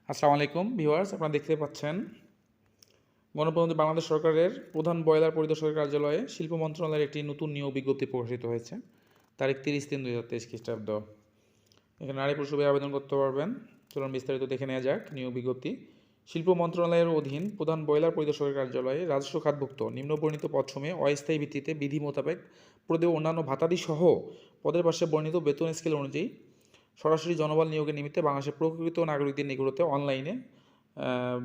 আসসালামু আলাইকুম ভিউয়ার্স, আপনারা দেখতে পাচ্ছেন গণপ্রজাতন্ত্রী বাংলাদেশ সরকারের প্রধান বয়লার পরিদর্শকের কার্যালয়ে শিল্প মন্ত্রণালয়ের একটি নতুন নিয়োগ বিজ্ঞপ্তি প্রকাশিত হয়েছে। তারিখ 30/3/2023 খ্রিস্টাব্দ। এখানে নারী পুরুষ উভয়ে আবেদন করতে পারবেন। চলুন বিস্তারিত দেখে নেওয়া যাক। নিয়োগ বিজ্ঞপ্তি। শিল্প মন্ত্রণালয়ের অধীন প্রধান বয়লার পরিদর্শকের কার্যালয়ে রাজস্ব খাতভুক্ত নিম্নবর্ণিত পদসমূহে অস্থায়ী ভিত্তিতে বিধি মোতাবেক প্রদেয় অন্যান্য ভাতাদি সহ পদের পাশে বর্ণিত বেতন স্কেল অনুযায়ী সরাসরি জনবল নিয়োগের নিমিত্তে বাংলাদেশের প্রকৃত নাগরিকদের নিকটতে অনলাইনে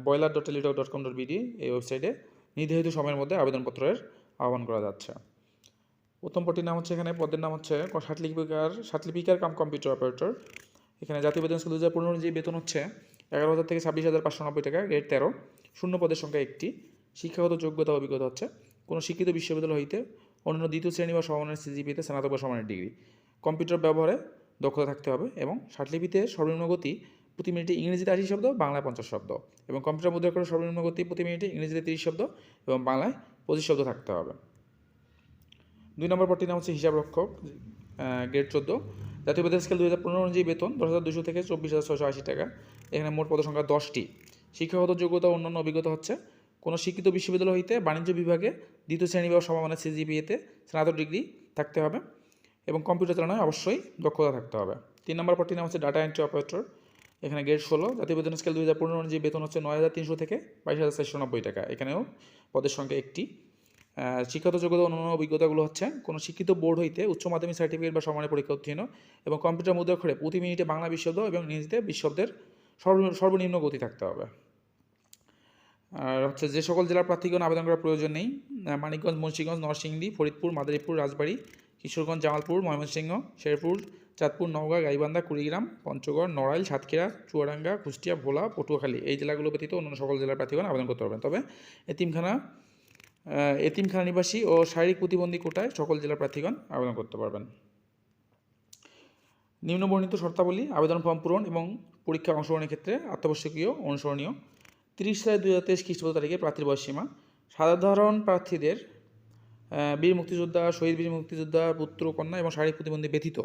boiler.teletalk.com.bd এই ওয়েবসাইটে নির্ধারিত সময়ের মধ্যে আবেদনপত্রের আহ্বান করা যাচ্ছে। প্রথম পদটির নাম হচ্ছে, এখানে পদের নাম হচ্ছে সাতলিপিকার কাম কম্পিউটার অপারেটর। এখানে জাতীয় বেতন স্কেল 2015 অনুযায়ী বেতন হচ্ছে 11,000 থেকে 26,590 টাকা, গ্রেড 13। শূন্য পদের সংখ্যা একটি। শিক্ষাগত যোগ্যতা অভিজ্ঞতা হচ্ছে কোনো শিক্ষিত বিশ্ববিদ্যালয় হইতে অন্যান্য দ্বিতীয় শ্রেণী বা সমমানের সিজিপিতে স্নাতক বা সমানের ডিগ্রি, কম্পিউটার ব্যবহারে দক্ষতা থাকতে হবে এবং সাতলিপিতে সর্বনিম্ন গতি প্রতি মিনিটে ইংরেজিতে 80 শব্দ, বাংলায় 50 শব্দ এবং কম্পিউটার মুদ্রা করে সর্বনিম্ন গতি প্রতি মিনিটে ইংরেজিতে 30 শব্দ এবং বাংলায় 25 শব্দ থাকতে হবে। 2 নম্বর পদটির নাম হচ্ছে হিসাবরক্ষক, গ্রেড 14। জাতীয় বেতন স্কেল 2015 অনুযায়ী বেতন 10,200 থেকে 24,680 টাকা। এখানে মোট পদসংখ্যা 10টি। শিক্ষাগত যোগ্যতা অন্যান্য অভিজ্ঞতা হচ্ছে কোনো শিক্ষিত বিশ্ববিদ্যালয় হইতে বাণিজ্য বিভাগে দ্বিতীয় শ্রেণী বা সমমানের সিজিপিএতে স্নাতক ডিগ্রি থাকতে হবে এবং কম্পিউটার চালানোয় অবশ্যই দক্ষতা থাকতে হবে। 3 নম্বর পদটির নাম হচ্ছে ডাটা এন্ট্রি অপারেটর। এখানে গ্রেড 16। জাতীয় বেতন স্কেল 2015 অনুযায়ী বেতন হচ্ছে 9,300 থেকে 22,490 টাকা। এখানেও পদের সংখ্যা একটি। শিক্ষাগত যোগ্যতা অন্যান্য অভিজ্ঞতাগুলো হচ্ছে কোনো শিক্ষিত বোর্ড হইতে উচ্চ মাধ্যমিক সার্টিফিকেট বা সমানের পরীক্ষা উত্তীর্ণ এবং কম্পিউটার মুদ্রাক্ষরে প্রতি মিনিটে বাংলা 20 শব্দ এবং ইংরেজিতে 20 শব্দের সর্বনিম্ন গতি থাকতে হবে। আর হচ্ছে যে সকল জেলার প্রার্থীগণ আবেদন করার প্রয়োজন নেই: মানিকগঞ্জ, মুন্সিগঞ্জ, নরসিংদী, ফরিদপুর, মাদারীপুর, রাজবাড়ী, কিশোরগঞ্জ, জামালপুর, ময়মনসিংহ, শেরপুর, চাঁদপুর, নওগাঁ, গাইবান্ধা, কুড়িগ্রাম, পঞ্চগড়, নড়াইল, সাতক্ষীরা, চুয়াডাঙ্গা, কুষ্টিয়া, ভোলা, পটুয়াখালী এই জেলাগুলো ব্যতীত অন্যান্য সকল জেলার প্রার্থীগণ আবেদন করতে পারবেন। তবে এতিমখানা নিবাসী ও শারীরিক প্রতিবন্ধী কোটায় সকল জেলার প্রার্থীগণ আবেদন করতে পারবেন। নিম্নবর্ণিত শর্তাবলী আবেদন ফর্ম পূরণ এবং পরীক্ষা অংশগ্রহণের ক্ষেত্রে অত্যাবশ্যকীয় অনুসরণীয়: 30/6/2023 খ্রিস্টাব্দ তারিখে প্রার্থীর বয়সসীমা। সাধারণ প্রার্থীদের বীর মুক্তিযোদ্ধা, শহীদ বীর মুক্তিযোদ্ধা পুত্র কন্যা এবং শারীরিক প্রতিবন্ধী ব্যতীত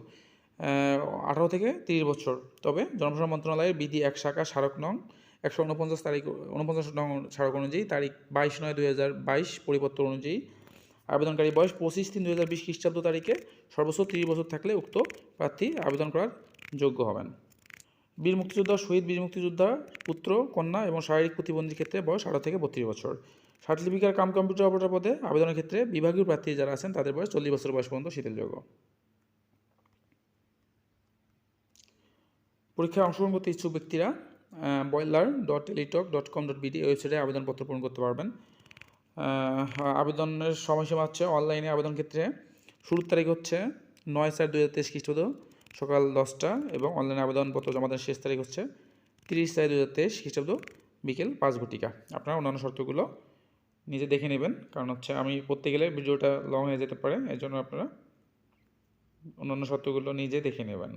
18 থেকে 30 বছর। তবে জনপ্রশাসন মন্ত্রণালয়ের বিধি 1 শাখা স্মারক নং 149 তারিখ 49 নং স্মারক অনুযায়ী তারিখ 22/9/2022 পরিপত্র অনুযায়ী আবেদনকারী বয়স 25/3/2020 খ্রিস্টাব্দ তারিখে সর্বোচ্চ 30 বছর থাকলে উক্ত প্রার্থী আবেদন করার যোগ্য হবেন। বীর মুক্তিযোদ্ধা, শহীদ বীর মুক্তিযোদ্ধা পুত্র কন্যা এবং শারীরিক প্রতিবন্ধীর ক্ষেত্রে বয়স 18 থেকে 32 বছর। সার্টিফিকার কাম কম্পিউটার অপারেটর পদে আবেদনের ক্ষেত্রে বিভাগীয় প্রার্থী যারা আছেন তাদের বয়স 40 বছর বয়স পর্যন্ত শিথিলযোগ্য। পরীক্ষায় অংশগ্রহণ করতে ইচ্ছুক ব্যক্তিরা boiler.teletalk.com.bd ওয়েবসাইটে আবেদনপত্র পূরণ করতে পারবেন। আবেদনের সময়সীমা হচ্ছে অনলাইনে আবেদন ক্ষেত্রে শুরুর তারিখ হচ্ছে 9/4/2023 খ্রিস্টাব্দ সকাল 10টা এবং অনলাইনে আবেদনপত্র জমা দেওয়ার শেষ তারিখ হচ্ছে 30/4/2023 খ্রিস্টাব্দ বিকেল 5 ঘটিকা। আপনারা অন্যান্য শর্তগুলো নিজে দেখে নেবেন, কারণ হচ্ছে আমি পড়তে গেলে ভিডিওটা লং হয়ে যেতে পারে, এর জন্য আপনারা অন্যান্য শর্তগুলো নিজে দেখে নেবেন।